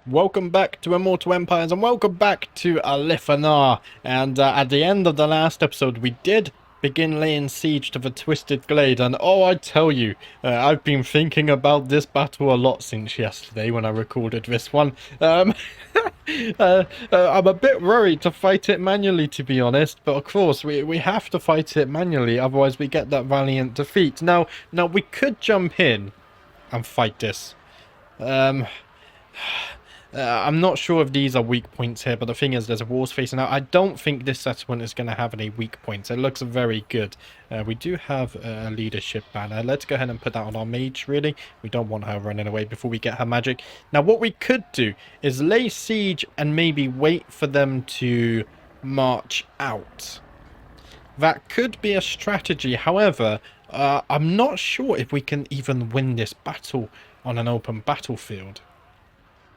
Welcome back to Immortal Empires and welcome back to Alith Anar. And at the end of the last episode, we did begin laying siege to the Twisted Glade. And oh, I tell you, I've been thinking about this battle a lot since yesterday when I recorded this one. I'm a bit worried to fight it manually, to be honest. But of course, we have to fight it manually, otherwise we get that valiant defeat. Now we could jump in and fight this. I'm not sure if these are weak points here, but the thing is there's a walls facing out. I don't think this settlement is going to have any weak points. It looks very good. We do have a leadership banner. Let's go ahead and put that on our mage, really. We don't want her running away before we get her magic. Now, what we could do is lay siege and maybe wait for them to march out. That could be a strategy. However, I'm not sure if we can even win this battle on an open battlefield.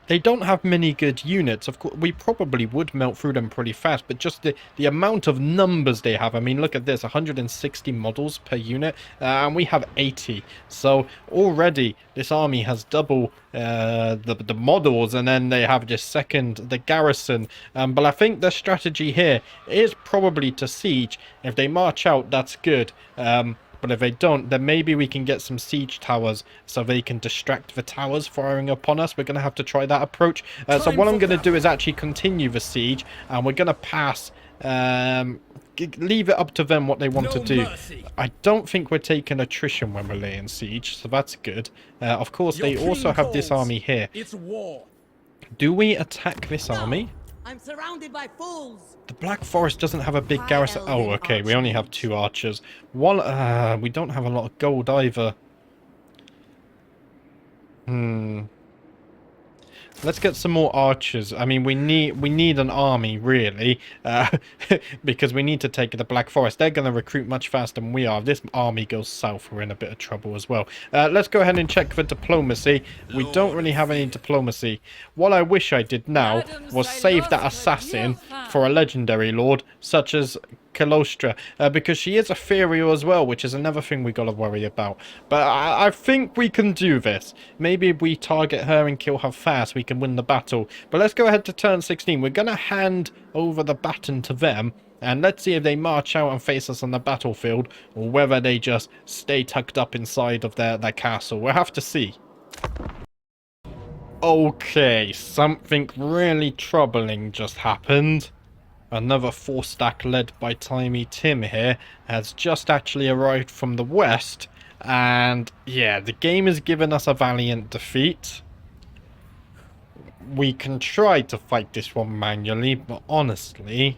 They don't have many good units. Of course, we probably would melt through them pretty fast, but just the amount of numbers they have. I mean, look at this, 160 models per unit, and we have 80. So already this army has double the models, and then they have just the garrison. But I think the strategy here is probably to siege. If they march out, that's good. But if they don't, then maybe we can get some siege towers so they can distract the towers firing upon us. We're going to have to try that approach. So what I'm going to do is actually continue the siege. And we're going to pass... leave it up to them what they want to do. I don't think we're taking attrition when we're laying siege. So that's good. Of course, they also have this army here. It's war. Do we attack this army? I'm surrounded by fools. The Black Forest doesn't have a big garrison. Oh, okay. We only have 2 archers. One. We don't have a lot of gold either. Let's get some more archers. I mean, we need an army, really, because we need to take the Black Forest. They're going to recruit much faster than we are. If this army goes south, we're in a bit of trouble as well. Let's go ahead and check for diplomacy. We don't really have any diplomacy. What I wish I did now was save that assassin for a legendary lord, such as Kalostra, because she is ethereal as well, which is another thing we got to worry about. But I think we can do this. Maybe if we target her and kill her fast, we can win the battle. But let's go ahead to turn 16. We're going to hand over the baton to them, and let's see if they march out and face us on the battlefield, or whether they just stay tucked up inside of their castle. We'll have to see. Okay, something really troubling just happened. Another 4-stack led by Timey Tim here has just actually arrived from the west. And yeah, the game has given us a valiant defeat. We can try to fight this one manually, but honestly,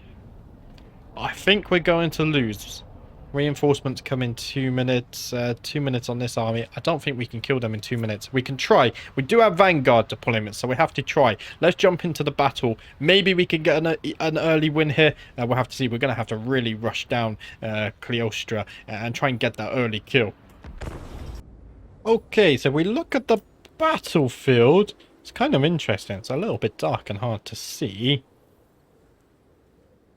I think we're going to lose. Reinforcements come in 2 minutes. 2 minutes on this army. I don't think we can kill them in 2 minutes. We can try. We do have Vanguard deployment, so we have to try. Let's jump into the battle. Maybe we can get an early win here. We'll have to see. We're going to have to really rush down Cleostra and try and get that early kill. Okay, so we look at the battlefield. It's kind of interesting. It's a little bit dark and hard to see.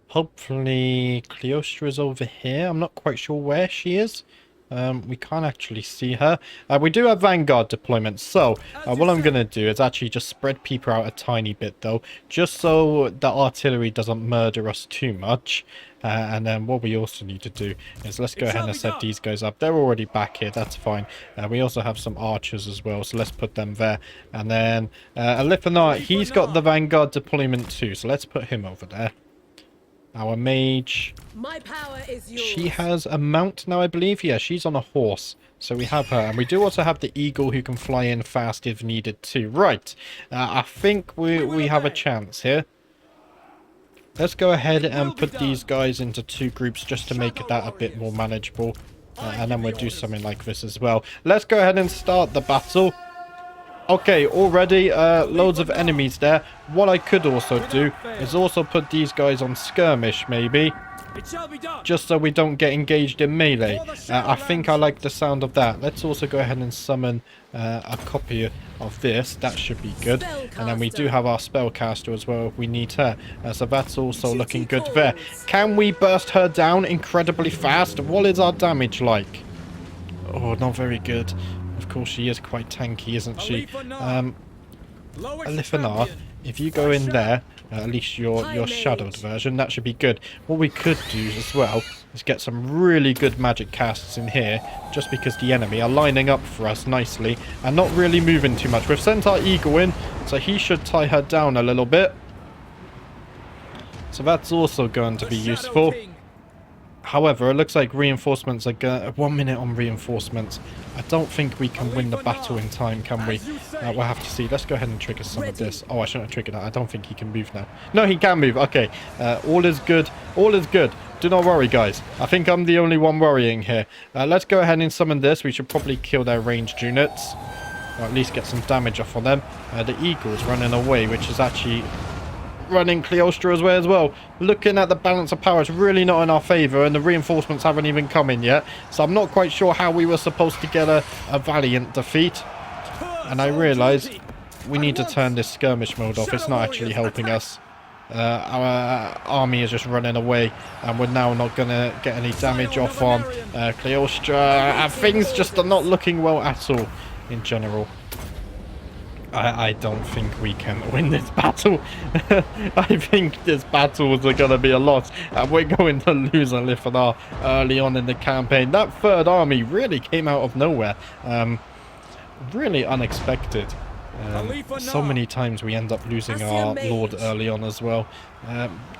Hopefully Cleostra is over here. I'm not quite sure where she is. We can't actually see her. We do have Vanguard deployment. So what I'm going to do is actually just spread people out a tiny bit, though, just so the artillery doesn't murder us too much. And then what we also need to do is let's go ahead and set these guys up. They're already back here. That's fine. We also have some archers as well, so let's put them there. And then Alith Anar, he's got the Vanguard deployment too, so let's put him over there. Our mage, My power is yours. she has a mount now, I believe. Yeah, she's on a horse. So we have her. And we do also have the eagle who can fly in fast if needed too. Right. I think we have a chance here. Let's go ahead and put these guys into 2 groups just to make that a bit more manageable. And then we'll do something like this as well. Let's go ahead and start the battle. Okay, already loads of enemies there. What I could also do is also put these guys on skirmish, maybe. Just so we don't get engaged in melee. I think I like the sound of that. Let's also go ahead and summon a copy of this. That should be good. And then we do have our spellcaster as well if we need her. So that's also looking good there. Can we burst her down incredibly fast? What is our damage like? Oh, not very good. Of course, she is quite tanky, isn't she? Alith Anar, if you go in there, at least your shadowed version, that should be good. What we could do as well is get some really good magic casts in here, just because the enemy are lining up for us nicely and not really moving too much. We've sent our eagle in, so he should tie her down a little bit. So that's also going to be useful. However, it looks like reinforcements are going... 1 minute on reinforcements. I don't think we can win the battle in time, can we? We'll have to see. Let's go ahead and trigger some of this. Oh, I shouldn't have triggered that. I don't think he can move now. No, he can move. Okay. All is good. All is good. Do not worry, guys. I think I'm the only one worrying here. Let's go ahead and summon this. We should probably kill their ranged units. Or at least get some damage off on them. The eagle's running away, which is actually... running Cleostra as well. Looking at the balance of power, it's really not in our favour, and the reinforcements haven't even come in yet. So I'm not quite sure how we were supposed to get a valiant defeat. And I realise we need to turn this skirmish mode off. It's not actually helping us. Our army is just running away, and we're now not going to get any damage off on Cleostra. Things just are not looking well at all in general. I don't think we can win this battle. I think this battle is going to be a loss, and we're going to lose Alith Anar early on in the campaign. That third army really came out of nowhere. Really unexpected. So many times we end up losing our lord early on as well.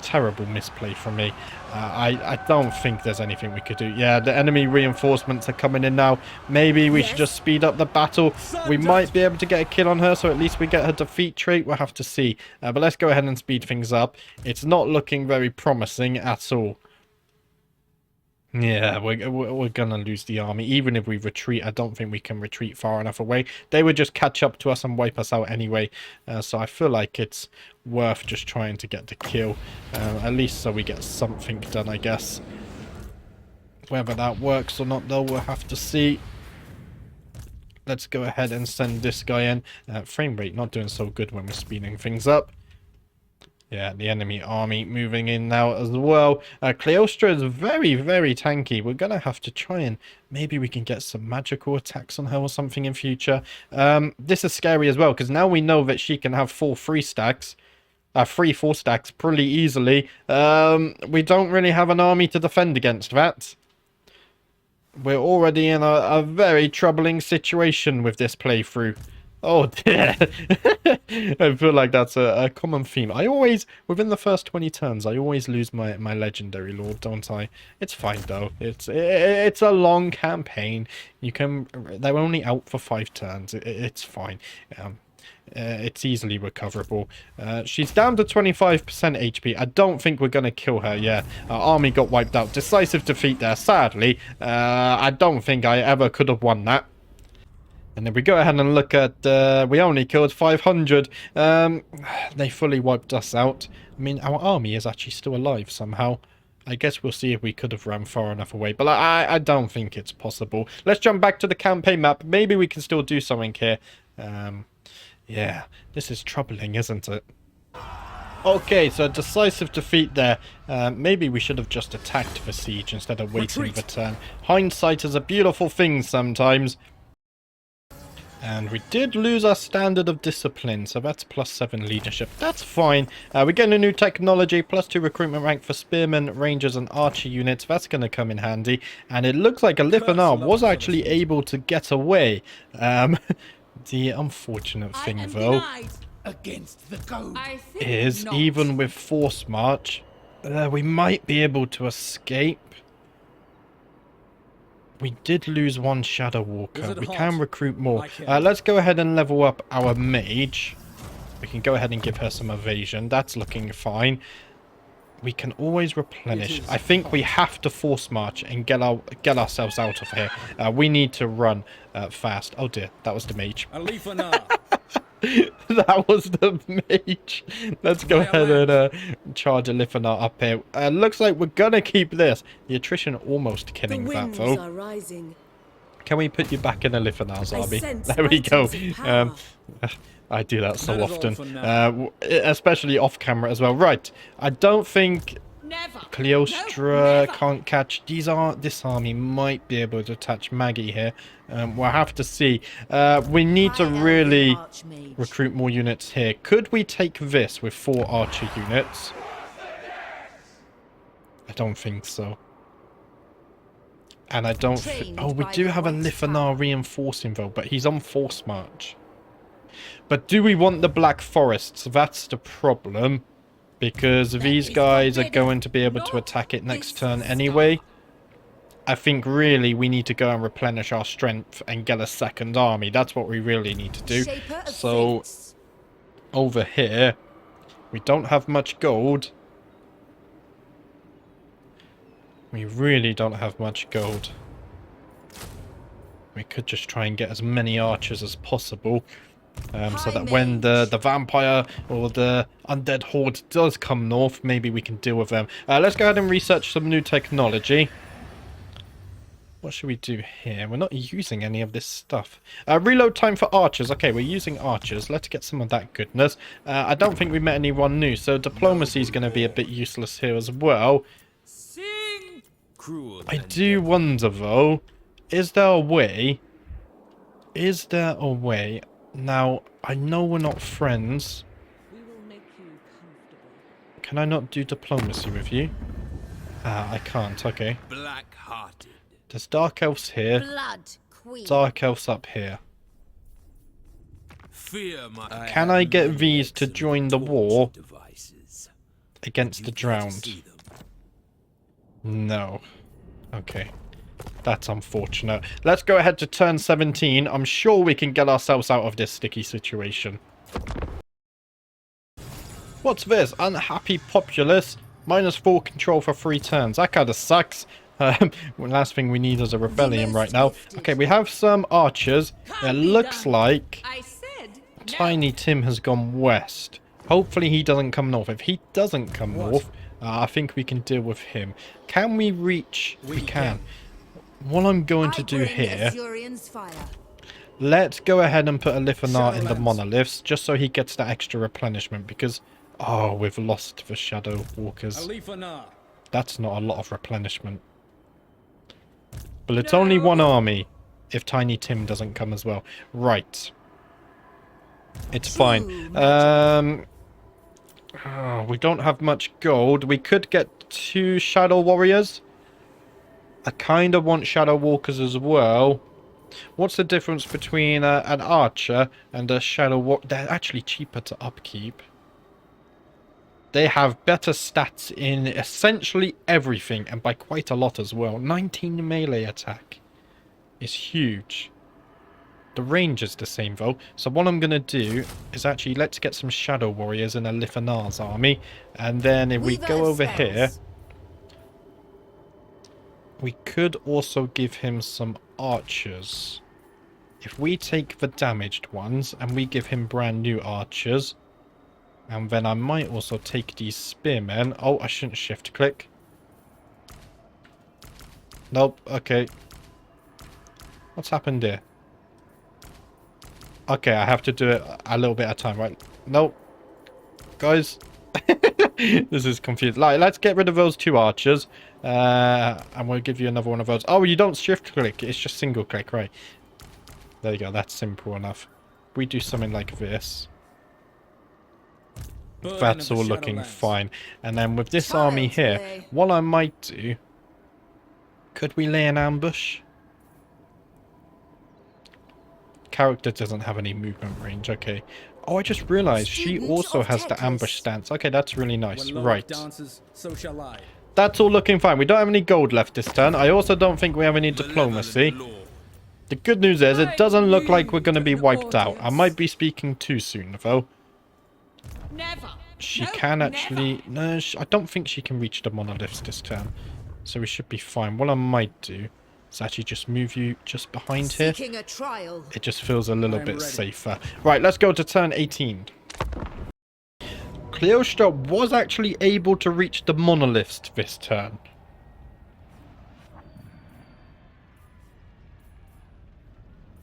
Terrible misplay from me. I don't think there's anything we could do. Yeah, the enemy reinforcements are coming in now. Maybe we should just speed up the battle. We might be able to get a kill on her, so at least we get her defeat trait. We'll have to see. But let's go ahead and speed things up. It's not looking very promising at all. Yeah, we're gonna lose the army. Even if we retreat, I don't think we can retreat far enough away. They would just catch up to us and wipe us out anyway. So I feel like it's worth just trying to get the kill. At least so we get something done, I guess. Whether that works or not, though, we'll have to see. Let's go ahead and send this guy in. Frame rate not doing so good when we're speeding things up. Yeah, the enemy army moving in now as well. Cleostra is very, very tanky. We're going to have to try and maybe we can get some magical attacks on her or something in future. This is scary as well, because now we know that she can have 4 3 stacks. 3 4 stacks pretty easily. We don't really have an army to defend against that. We're already in a very troubling situation with this playthrough. Oh dear. I feel like that's a common theme. I always, within the first 20 turns, I always lose my legendary lord, don't I? It's fine though. It's a long campaign. They're only out for 5 turns. It's fine. It's easily recoverable. She's down to 25% HP. I don't think we're going to kill her. Yeah, our army got wiped out. Decisive defeat there, sadly. I don't think I ever could have won that. And then we go ahead and look at, we only killed 500. They fully wiped us out. I mean, our army is actually still alive somehow. I guess we'll see if we could have ran far enough away. But I don't think it's possible. Let's jump back to the campaign map. Maybe we can still do something here. Yeah, this is troubling, isn't it? Okay, so a decisive defeat there. Maybe we should have just attacked the siege instead of waiting the turn. Hindsight is a beautiful thing sometimes. And we did lose our standard of discipline, so that's +7 leadership. That's fine. We're getting a new technology, +2 recruitment rank for spearmen, rangers, and archer units. That's going to come in handy. And it looks like Alith Anar was actually able to get away. The unfortunate thing, though, against the code. is even with force march, we might be able to escape. We did lose 1 Shadow Walker. We can recruit more. Let's go ahead and level up our mage. We can go ahead and give her some evasion. That's looking fine. We can always replenish. I think we have to force march and get ourselves out of here. We need to run fast. Oh dear, that was the mage. Alith Anar. That was the mage. Let's go ahead and charge Alith Anar up here. Looks like we're gonna keep this. The attrition almost killing that though. Are rising. Can we put you back in Alith Anar's army? There we go. I do that so often, especially off camera as well. Right, I don't think Never. Cleostra can't catch. This army might be able to attach Maggie here. We'll have to see. We need to really recruit more units here. Could we take this with 4 archer units? I don't think so. And I don't... Oh, we do have a Alith Anar reinforcing though, but he's on force march. But do we want the Black Forests? That's the problem. Because these guys are going to be able to attack it next turn anyway. I think really we need to go and replenish our strength and get a second army. That's what we really need to do. So, over here, we don't have much gold. We really don't have much gold. We could just try and get as many archers as possible. So that when the vampire or the undead horde does come north, maybe we can deal with them. Let's go ahead and research some new technology. What should we do here? We're not using any of this stuff. Reload time for archers. Okay, we're using archers. Let's get some of that goodness. I don't think we met anyone new, so diplomacy is going to be a bit useless here as well. I do wonder, though, is there a way? Is there a way? Now, I know we're not friends. Can I not do diplomacy with you? I can't. Okay. Black-hearted. There's Dark Elves here. Dark Elves up here. Can I get these to join the war against the drowned? No. Okay. That's unfortunate. Let's go ahead to turn 17. I'm sure we can get ourselves out of this sticky situation. What's this? Unhappy populace. -4 control for 3 turns. That kind of sucks. Last thing we need is a rebellion right now. Okay, we have some archers. It looks like Tiny Tim has gone west. Hopefully he doesn't come north. If he doesn't come north, I think we can deal with him. Can we reach? We can. What I'm going to do here, let's go ahead and put Alith Anar in the monoliths, just so he gets that extra replenishment, because, oh, we've lost the Shadow Walkers. That's not a lot of replenishment. But it's only 1 army, if Tiny Tim doesn't come as well. Right. It's fine. Oh, we don't have much gold. We could get 2 Shadow Warriors. I kind of want Shadow Walkers as well. What's the difference between an Archer and a Shadow Walker? They're actually cheaper to upkeep. They have better stats in essentially everything, and by quite a lot as well. 19 melee attack is huge. The range is the same though. So what I'm going to do is actually let's get some Shadow Warriors in Alith Anar's army. And then if we go over here, we could also give him some archers. If we take the damaged ones and we give him brand new archers, and then I might also take these spearmen. Oh, I shouldn't shift click. Nope, okay. What's happened here? Okay, I have to do it a little bit at a time, right? Nope. Guys. This is confused. Like, let's get rid of those 2 archers. And we'll give you another one of those. Oh, you don't shift click. It's just single click, right? There you go. That's simple enough. We do something like this. That's all looking fine. And then with this army here, what I might do... Could we lay an ambush? Character doesn't have any movement range. Okay. Oh, I just realized she also has the ambush stance. Okay, that's really nice. Right. That's all looking fine. We don't have any gold left this turn. I also don't think we have any diplomacy. The good news is it doesn't look like we're going to be wiped out. I might be speaking too soon, though. She can actually... No, I don't think she can reach the monoliths this turn. So we should be fine. What I might do is actually just move you just behind here. It just feels a little bit safer. Right, let's go to turn 18. Cleostra was actually able to reach the monoliths this turn.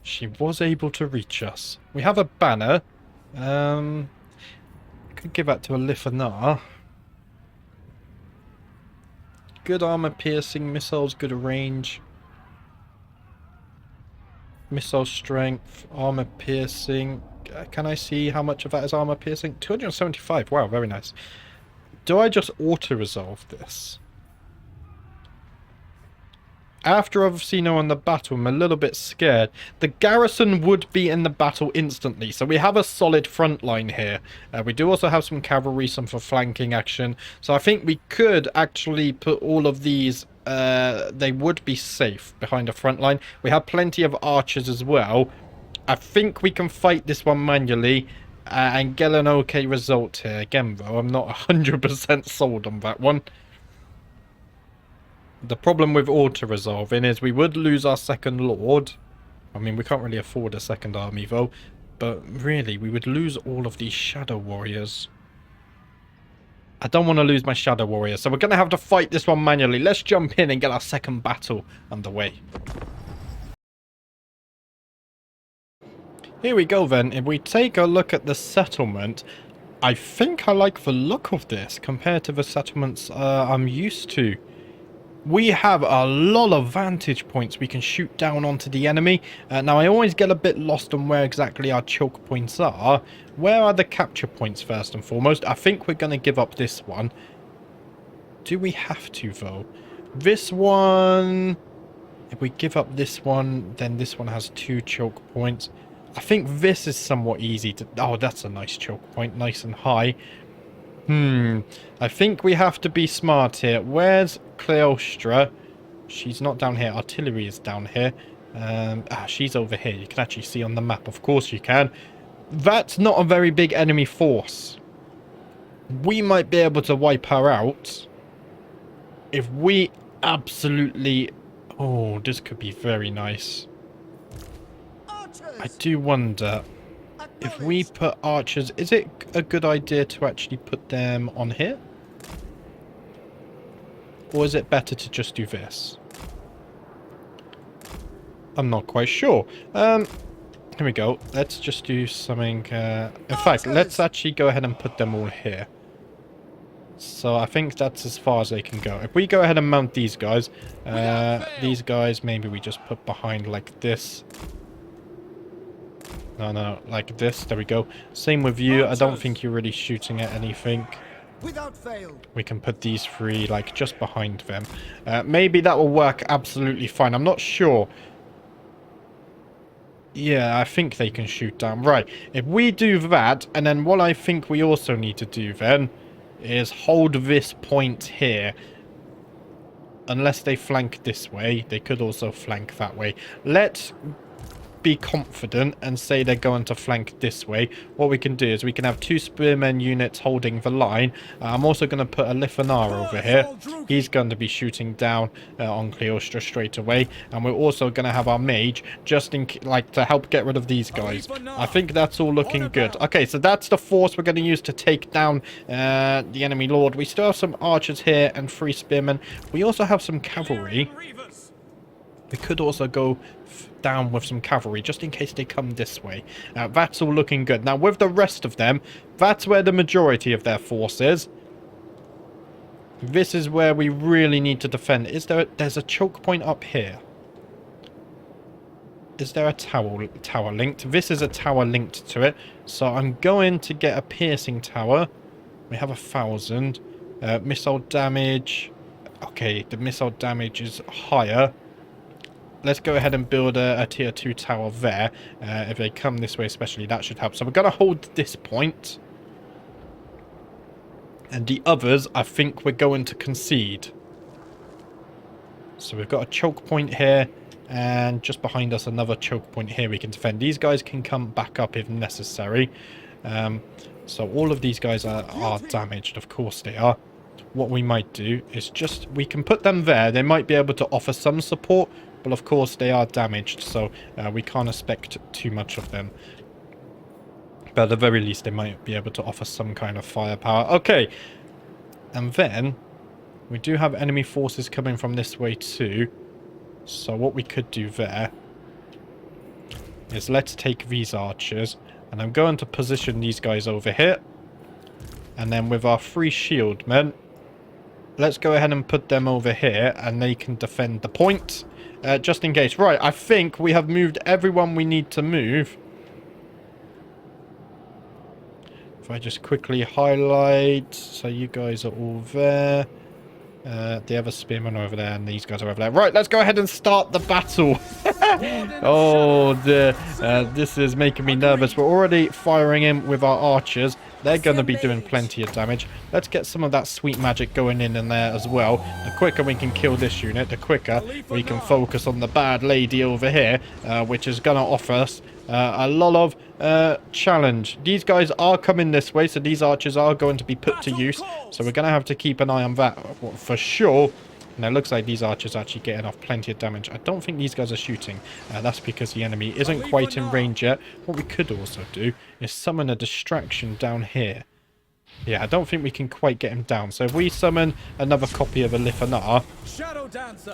She was able to reach us. We have a banner. I could give that to Alith Anar. good armor piercing, missiles, good range. Missile strength, armor piercing. Can I see how much of that is armor piercing? 275. Wow, very nice. Do I just auto-resolve this? After I've seen her on the battle, I'm a little bit scared. The garrison would be in the battle instantly, so we have a solid front line here. We do also have some cavalry, some for flanking action. So I think we could actually put all of these, they would be safe behind the front line. We have plenty of archers as well. I think we can fight this one manually and get an okay result here. Again, though, I'm not 100% sold on that one. The problem with auto-resolving is we would lose our second lord. I mean, we can't really afford a second army, though. But really, we would lose all of these shadow warriors. I don't want to lose my shadow warriors, so we're going to have to fight this one manually. Let's jump in and get our second battle underway. Here we go then. If we take a look at the settlement, I think I like the look of this compared to the settlements I'm used to. We have a lot of vantage points we can shoot down onto the enemy. Now, I always get a bit lost on where exactly our choke points are. Where are the capture points, first and foremost? I think we're going to give up this one. Do we have to, though? This one... If we give up this one, then this one has 2 choke points. I think this is somewhat easy to... Oh, that's a nice choke point. Nice and high. I think we have to be smart here. Where's Cleostra? She's not down here. Artillery is down here. She's over here. You can actually see on the map. Of course you can. That's not a very big enemy force. We might be able to wipe her out if we absolutely... Oh, this could be very nice. I do wonder... If we put archers, is it a good idea to actually put them on here? Or is it better to just do this? I'm not quite sure. Here we go. Let's just do something... in fact, let's actually go ahead and put them all here. So I think that's as far as they can go. If we go ahead and mount these guys maybe we just put behind like this. No, like this. There we go. Same with you. I don't think you're really shooting at anything. Without fail. We can put these 3, like, just behind them. Maybe that will work absolutely fine. I'm not sure. Yeah, I think they can shoot down. Right. If we do that, and then what I think we also need to do then is hold this point here. Unless they flank this way. They could also flank that way. Let's be confident and say they're going to flank this way. What we can do is we can have 2 spearmen units holding the line. I'm also going to put Alith Anar over here. He's going to be shooting down on Cleostra straight away, and we're also going to have our mage just in to help get rid of these guys. I think that's all looking good. Okay, so that's the force we're going to use to take down the enemy lord. We still have some archers here and 3 spearmen. We also have some cavalry. We could also go down with some cavalry just in case they come this way. That's all looking good. Now with the rest of them, that's where the majority of their force is. This is where we really need to defend. There's a choke point up here. Is there a tower linked? This is a tower linked to it. So I'm going to get a piercing tower. We have 1,000. Missile damage. Okay, the missile damage is higher. Let's go ahead and build a tier 2 tower there. If they come this way especially, that should help. So we're going to hold this point. And the others, I think we're going to concede. So we've got a choke point here. And just behind us, another choke point here we can defend. These guys can come back up if necessary. So all of these guys are damaged. Of course they are. What we might do is we can put them there. They might be able to offer some support. But of course they are damaged, so we can't expect too much of them. But at the very least they might be able to offer some kind of firepower. Okay, and then we do have enemy forces coming from this way too. So what we could do there is let's take these archers. And I'm going to position these guys over here. And then with our 3 shield men, let's go ahead and put them over here, and they can defend the point, just in case. Right, I think we have moved everyone we need to move. If I just quickly highlight, so you guys are all there. The other spearmen are over there, and these guys are over there. Right, let's go ahead and start the battle. Oh, dear. This is making me nervous. We're already firing in with our archers. They're going to be doing plenty of damage. Let's get some of that sweet magic going in there as well. The quicker we can kill this unit, the quicker we can focus on the bad lady over here, which is going to offer us a lot of challenge. These guys are coming this way, so these archers are going to be put to use. So we're going to have to keep an eye on that for sure. Now, it looks like these archers are actually getting off plenty of damage. I don't think these guys are shooting. That's because the enemy isn't quite in range yet. What we could also do is summon a distraction down here. Yeah, I don't think we can quite get him down. So if we summon another copy of Alith Anar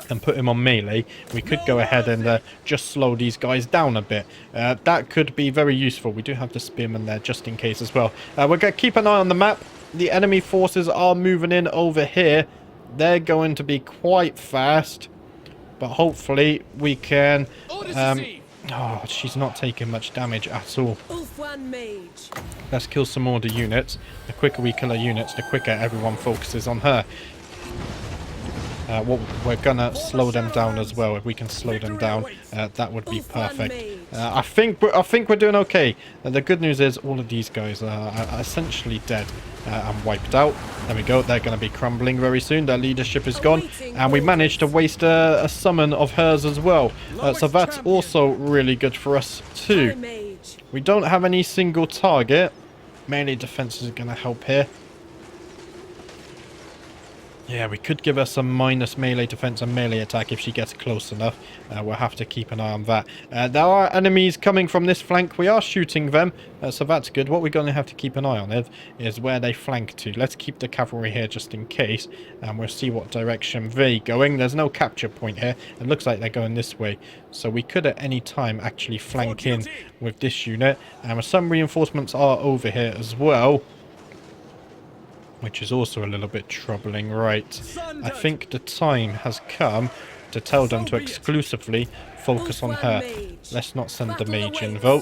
and put him on melee, we could go ahead and just slow these guys down a bit. That could be very useful. We do have the spearman there just in case as well. We're going to keep an eye on the map. The enemy forces are moving in over here. They're going to be quite fast, but hopefully we can... oh, she's not taking much damage at all. Let's kill some more of the units. The quicker we kill our units, the quicker everyone focuses on her. We're gonna slow them down as well. If we can slow them down, that would be perfect. I think we're doing okay. The good news is all of these guys are essentially dead and wiped out. There we go. They're going to be crumbling very soon. Their leadership is gone, and we managed to waste a summon of hers as well. So that's also really good for us too. We don't have any single target. Melee defense is going to help here. Yeah, we could give her some minus melee defense and melee attack if she gets close enough. We'll have to keep an eye on that. There are enemies coming from this flank. We are shooting them, so that's good. What we're going to have to keep an eye on is where they flank to. Let's keep the cavalry here just in case, and we'll see what direction they're going. There's no capture point here. It looks like they're going this way, so we could at any time actually flank in with this unit. And some reinforcements are over here as well, which is also a little bit troubling. Right, I think the time has come to tell them to exclusively focus on her. Let's not send the mage in, though.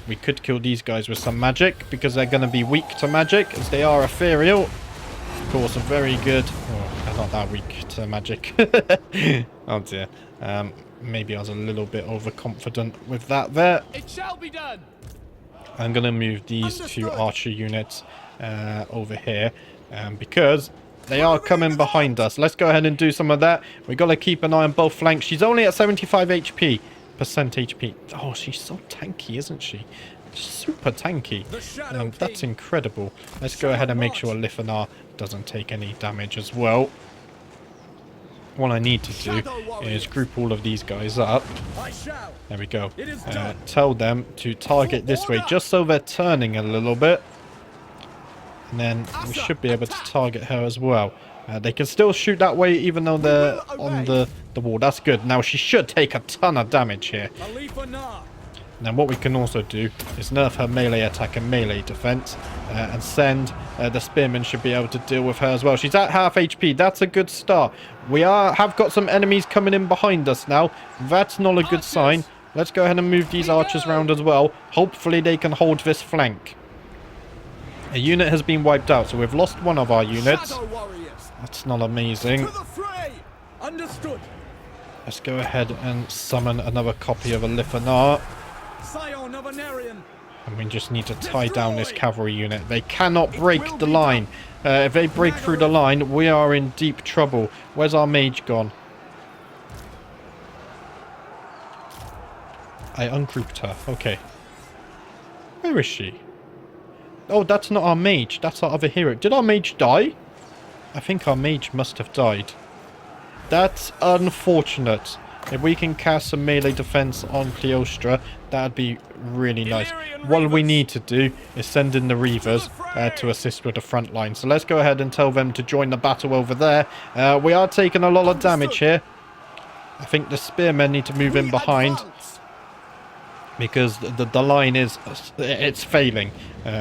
We could kill these guys with some magic, because they're going to be weak to magic, as they are ethereal. Of course, a very good... oh, they're not that weak to magic. Oh dear. Maybe I was a little bit overconfident with that there. It shall be done. I'm going to move these two archer units over here, because they are coming behind us. Let's go ahead and do some of that. We've got to keep an eye on both flanks. She's only at 75 HP. Oh, she's so tanky, isn't she? Super tanky. That's incredible. Let's go ahead and make sure Alith Anar doesn't take any damage as well. What I need to do is group all of these guys up. There we go. Tell them to target this way, just so they're turning a little bit. And then we should be able to target her as well. They can still shoot that way even though they're on the wall. That's good. Now she should take a ton of damage here. Now what we can also do is nerf her melee attack and melee defense, and send the spearmen should be able to deal with her as well. She's at half HP. That's a good start. We have got some enemies coming in behind us now. That's not a good sign. Let's go ahead and move these archers around as well. Hopefully they can hold this flank. A unit has been wiped out, so we've lost one of our units. That's not amazing. Understood. Let's go ahead and summon another copy of Alith Anar. And we just need to tie down this cavalry unit. They cannot break the line. If they break through the line, we are in deep trouble. Where's our mage gone? I ungrouped her. Okay. Where is she? Oh, that's not our mage. That's our other hero. Did our mage die? I think our mage must have died. That's unfortunate. If we can cast some melee defense on Cleostra, that'd be really nice. What we need to do is send in the Reavers to assist with the front line. So let's go ahead and tell them to join the battle over there. We are taking a lot of damage here. I think the spearmen need to move in behind. because the line is it's failing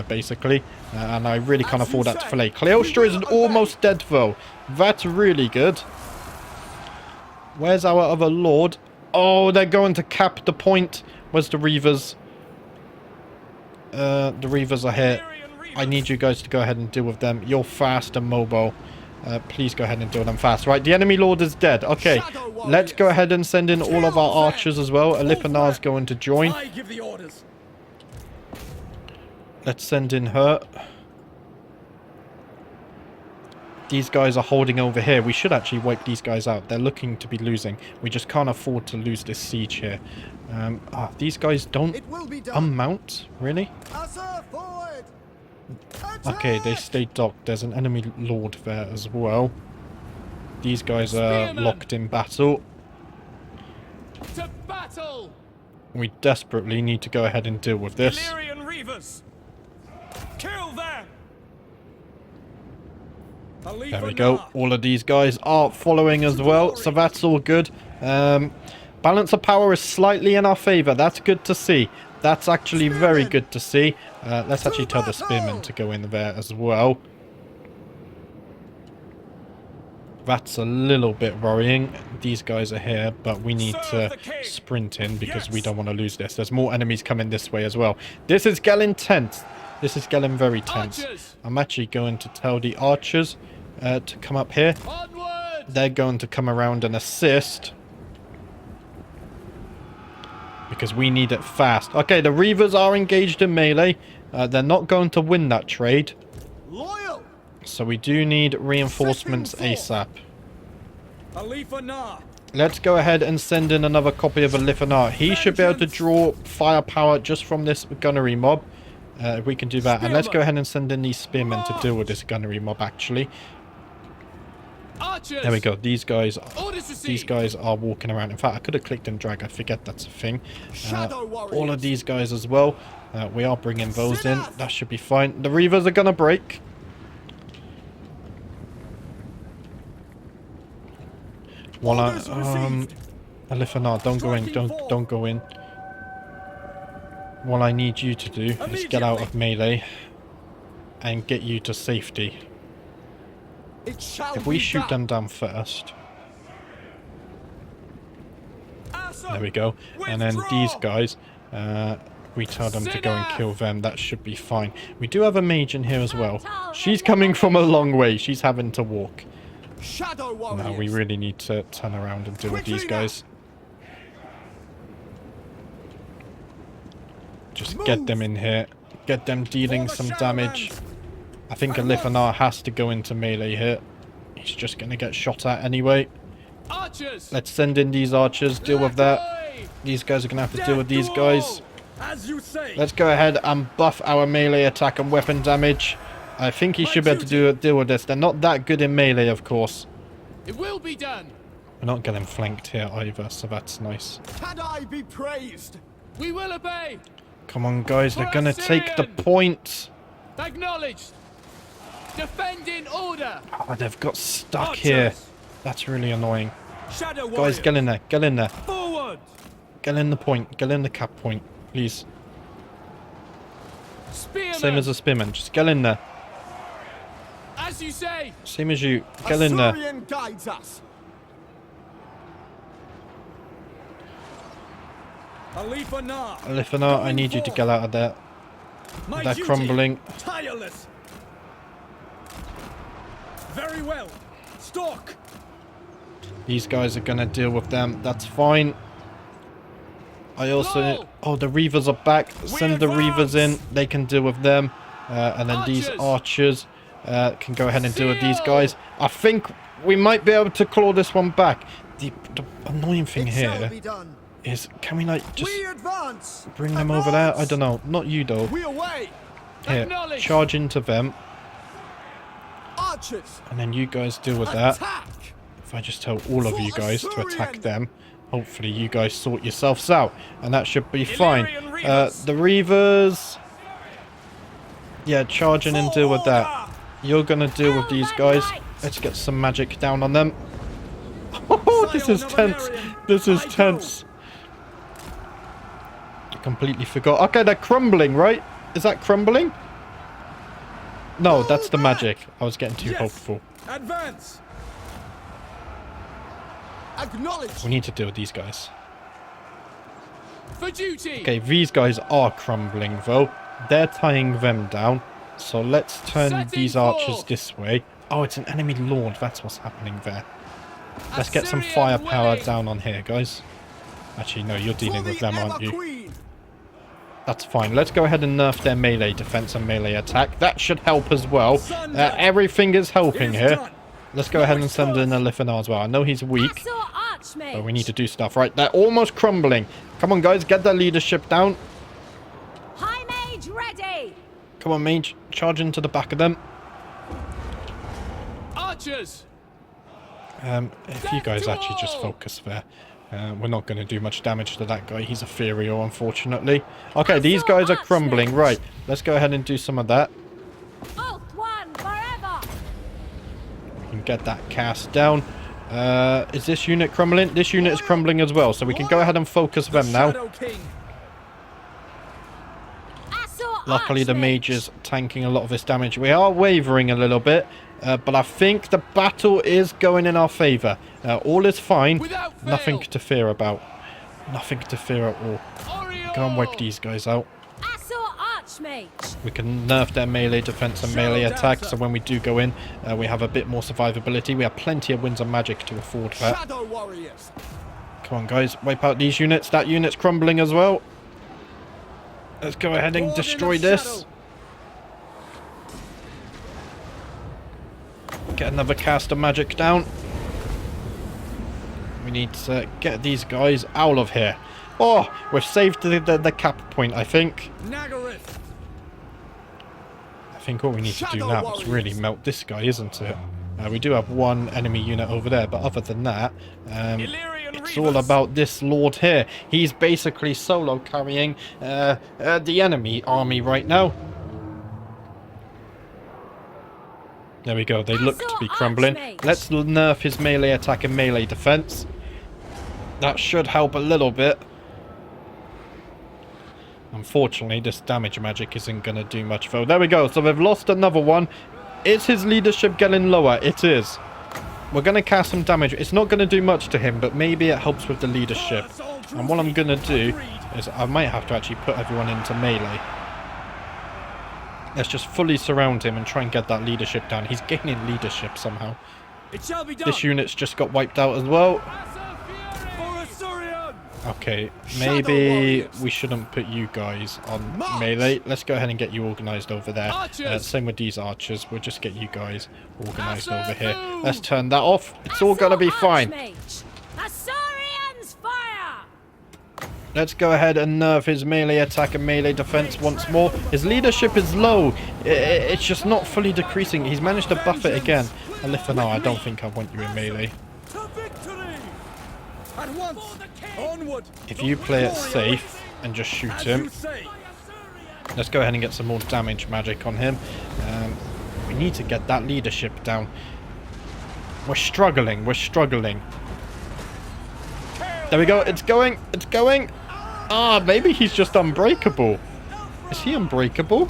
basically, and I really can't afford that to fail. Cleostra is almost dead though. That's really good. Where's our other lord? Oh, they're going to cap the point. Where's the Reavers? The Reavers are here. I need you guys to go ahead and deal with them. You're fast and mobile. Please go ahead and deal with them fast. Right, the enemy lord is dead. Okay, let's go ahead and send in all of our archers as well. Alith Anar is going to join. I give the orders. Let's send in her. These guys are holding over here. We should actually wipe these guys out. They're looking to be losing. We just can't afford to lose this siege here. These guys don't unmount, really? Okay, they stay docked. There's an enemy lord there as well. These guys are locked in battle. To battle! We desperately need to go ahead and deal with this. Illyrian Reavers! Kill them! There we go. All of these guys are following as well, so that's all good. Balance of power is slightly in our favor. That's good to see. That's actually very good to see. Let's actually tell the spearmen to go in there as well. That's a little bit worrying. These guys are here, but we need to sprint in because we don't want to lose this. There's more enemies coming this way as well. This is getting tense. This is getting very tense. I'm actually going to tell the archers to come up here. They're going to come around and assist, because we need it fast. Okay, the Reavers are engaged in melee. They're not going to win that trade. Loyal. So we do need reinforcements ASAP. Alith Anar. Let's go ahead and send in another copy of Alith Anar. He should be able to draw firepower just from this gunnery mob. If we can do that. And let's go ahead and send in these spearmen to deal with this gunnery mob, actually. There we go. These guys are walking around. In fact, I could have clicked and drag. I forget that's a thing. All of these guys as well. We are bringing those in. That should be fine. The Reavers are going to break. While Alith Anar, don't go in. Don't go in. What I need you to do is get out of melee and get you to safety. If we shoot them down first. There we go. And then these guys, we tell them to go and kill them. That should be fine. We do have a mage in here as well. She's coming from a long way. She's having to walk. No, we really need to turn around and deal with these guys. Just get them in here. Get them dealing some damage. I think Alith Anar has to go into melee here. He's just going to get shot at anyway. Let's send in these archers. Deal with that. These guys are going to have to deal with these guys. Let's go ahead and buff our melee attack and weapon damage. I think he should be able to deal with this. They're not that good in melee, of course. It will be done. We're not getting flanked here either, so that's nice. Can I be praised? We will obey. Come on, guys. They're going to take the point. Acknowledged. Defend in order. Oh, they've got stuck here. That's really annoying. Guys, get in there. Get in there. Forward. Get in the point. Get in the cap point, please. Spearman. Same as a spearman. Just get in there. As you say. Same as you. Get in there. Guides us. Alith Anar. Alith Anar, I need you to get out of there. They're crumbling. Tireless. Very well. Stalk. These guys are going to deal with them. That's fine. I also... Oh, the Reavers are back. Send the Reavers in. They can deal with them. And then these archers can go ahead and deal with these guys. I think we might be able to claw this one back. The annoying thing here is, can we like just bring them over there? I don't know. Not you though. Here, charge into them. And then you guys deal with that. If I just tell all of you guys to attack them, hopefully you guys sort yourselves out. And that should be fine. The Reavers... Yeah, charge in and deal with that. You're going to deal with these guys. Let's get some magic down on them. Oh, this is tense. This is tense. Completely forgot. Okay, they're crumbling, right? Is that crumbling? No, that's the magic. I was getting too hopeful. Advance. Acknowledge. We need to deal with these guys. For duty. Okay, these guys are crumbling, though. They're tying them down. So let's turn these archers this way. Oh, it's an enemy lord. That's what's happening there. Let's get some firepower down on here, guys. Actually, no, you're dealing with them, aren't you? That's fine. Let's go ahead and nerf their melee defense and melee attack. That should help as well. Everything is helping here. Let's go ahead and send in Alith Anar as well. I know he's weak, but we need to do stuff. Right, they're almost crumbling. Come on, guys, get their leadership down. High mage ready. Come on, mage. Charge into the back of them. Archers. If you guys actually just focus there. We're not going to do much damage to that guy. He's ethereal, unfortunately. Okay, these guys are crumbling. Right, let's go ahead and do some of that. We can get that cast down. Is this unit crumbling? This unit is crumbling as well, so we can go ahead and focus them now. Luckily, the mage is tanking a lot of this damage. We are wavering a little bit, but I think the battle is going in our favour. All is fine. Nothing to fear about. Nothing to fear at all. Go and wipe these guys out. We can nerf their melee defense and melee attack, so when we do go in, we have a bit more survivability. We have plenty of winds of magic to afford that. Come on, guys. Wipe out these units. That unit's crumbling as well. Let's go ahead and destroy this. Get another cast of magic down. We need to get these guys out of here. Oh, we've saved the cap point, I think. I think all we need to do now is really melt this guy, isn't it? We do have one enemy unit over there, but other than that, it's all about this lord here. He's basically solo carrying the enemy army right now. There we go. They look to be crumbling. Let's nerf his melee attack and melee defense. That should help a little bit. Unfortunately, this damage magic isn't going to do much, though. There we go. So they've lost another one. Is his leadership getting lower? It is. We're going to cast some damage. It's not going to do much to him, but maybe it helps with the leadership. And what I'm going to do is I might have to actually put everyone into melee. Let's just fully surround him and try and get that leadership down. He's gaining leadership somehow. This unit's just got wiped out as well. Okay, maybe we shouldn't put you guys on melee. Let's go ahead and get you organised over there. Same with these archers. We'll just get you guys organised over here. Let's turn that off. It's all going to be fine. Let's go ahead and nerf his melee attack and melee defense once more. His leadership is low. It's just not fully decreasing. He's managed to buff it again. Alith Anar, I don't think I want you in melee. If you play it safe and just shoot him. Let's go ahead and get some more damage magic on him. We need to get that leadership down. We're struggling. We're struggling. There we go. It's going. It's going. Ah, maybe he's just unbreakable. Is he unbreakable?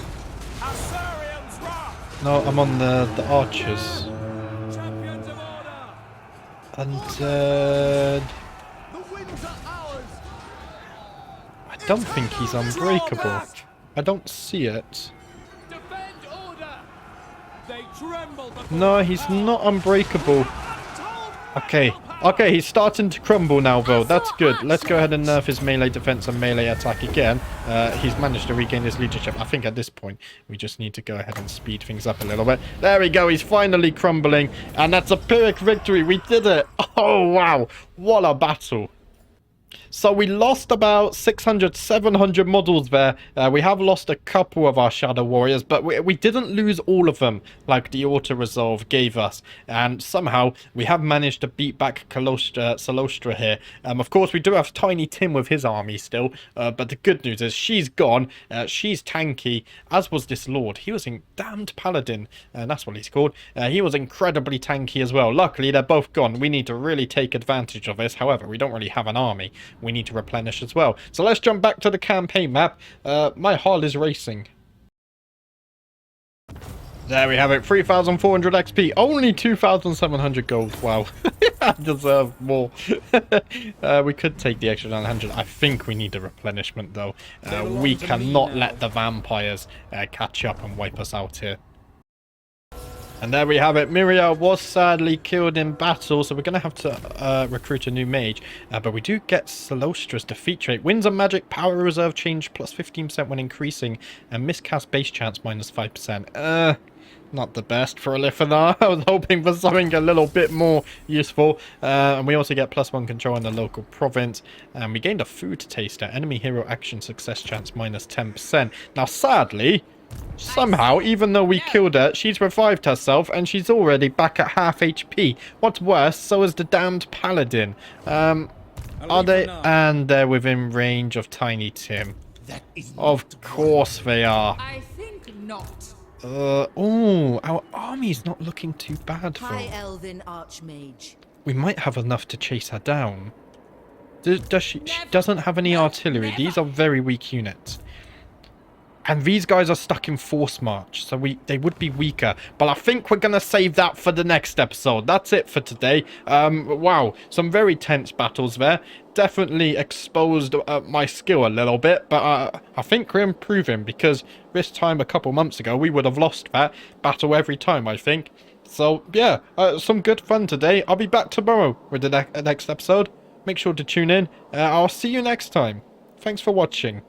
No, I'm on the archers. And I don't think he's unbreakable. I don't see it. No, he's not unbreakable. Okay. Okay, he's starting to crumble now, though. That's good. Let's go ahead and nerf his melee defense and melee attack again. He's managed to regain his leadership. I think at this point, we just need to go ahead and speed things up a little bit. There we go. He's finally crumbling. And that's a Pyrrhic victory. We did it. Oh, wow. What a battle. So we lost about 600, 700 models there. We have lost a couple of our Shadow Warriors, but we didn't lose all of them like the auto-resolve gave us. And somehow we have managed to beat back Salostra here. Of course, we do have Tiny Tim with his army still, but the good news is she's gone. She's tanky, as was this Lord. He was a damned Paladin, and that's what he's called. He was incredibly tanky as well. Luckily, they're both gone. We need to really take advantage of this. However, we don't really have an army. we need to replenish as well. So let's jump back to the campaign map. My heart is racing. There we have it, 3,400 XP, only 2,700 gold. Wow, I deserve more. We could take the extra 900. I think we need a replenishment though. We cannot let the vampires catch up and wipe us out here. And there we have it. Miria was sadly killed in battle, so we're going to have to recruit a new mage. But we do get Salostra's defeat rate. Winds of magic, power reserve change plus 15% when increasing, and miscast base chance minus 5%. Not the best for Alith Anar. I was hoping for something a little bit more useful. And we also get +1 control in the local province. And we gained a food taster. Enemy hero action success chance minus 10%. Now, sadly, somehow, even though we killed her, she's revived herself and she's already back at half HP. What's worse, so is the damned paladin. Are they? And they're within range of Tiny Tim. Of course they are. I think not. Oh, our army's not looking too bad though. High Elven Archmage. We might have enough to chase her down. Does she? She doesn't have any artillery. These are very weak units. And these guys are stuck in force march, so they would be weaker. But I think we're going to save that for the next episode. That's it for today. Wow, some very tense battles there. Definitely exposed my skill a little bit, but I think we're improving, because this time a couple months ago, we would have lost that battle every time, I think. So, yeah, some good fun today. I'll be back tomorrow with the next episode. Make sure to tune in. I'll see you next time. Thanks for watching.